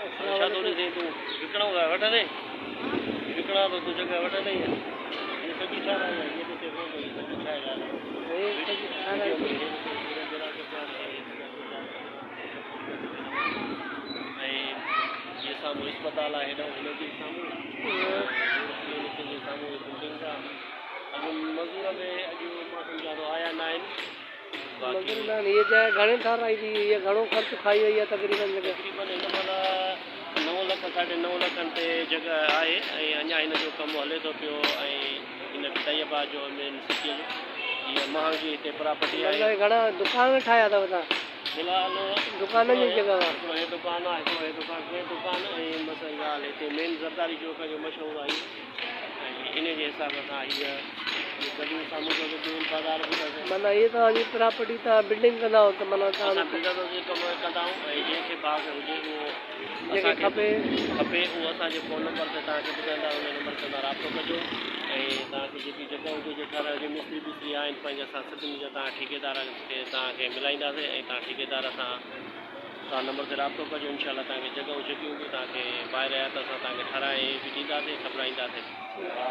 अच्छा थोड़ी सी तू विकणा होगा वटा दे विकणा तो तू जगह वटा नहीं है ये सब इच्छा रहा है ये तो तेरे को ये सब इच्छा है ये सामू अस्पताल है ना उनके सामू के सामू बिल्डिंग का अब मजदूर में अॼु मां सम्झा थो आया न आहिनि मजदूर न ये चाहे घणे ठाराई थी ये घणो ख़र्च खाई वई आहे तक़रीबन जगह तक़रीबन हिन महिल 9 लाख 9.5 लखनि ते जगह आहे ऐं अञा हिन जो कमु हले थो पियो ऐं हिन तैयबा जो मेन सिटीअ जो हीअ महांगी हिते प्रॉपर्टी आहे घणा दुकान ठाहिया अथव तव्हां फिलहाल दुकान जी जगह आहे हिकिड़ो हे दुकानु आहे हिकिड़ो हे दुकानु ऐं मसइल ॻाल्हि हिते मेन ज़रदारी चौक जो मशहूरु आहे ऐं इन जे हिसाब सां हीअ गॾियूं साम्हूं जो बाज़ार बि अथसि माना ये तव्हांजी प्रॉपर्टी तव्हां बिल्डिंग कंदा हो त माना असां तव्हां बिल्डर जे कमु कंदा आहियूं ऐं जंहिंखे बाग़ हुजे उहो जंहिंखे खपे उहो असांजे फ़ोन नंबर ते तव्हांखे ॿुधाईंदा हुन नंबर ते तव्हां राब्तो कजो ऐं तव्हांखे जेकी जॻह हुजे ठाहिराए हुजे मिस्त्री विस्त्री आहिनि पंहिंजा असां सभिनी जा तव्हां ठेकेदार खे तव्हांखे मिलाईंदासीं ऐं तव्हां ठेकेदार सां तव्हां नंबर ते राब्तो कजो इनशाला तव्हांखे जॻहूं जेकी हूंदियूं तव्हांखे ॿाहिरि आया त असां तव्हांखे ठाहिराए बि ॾींदासीं ख़बराईंदासीं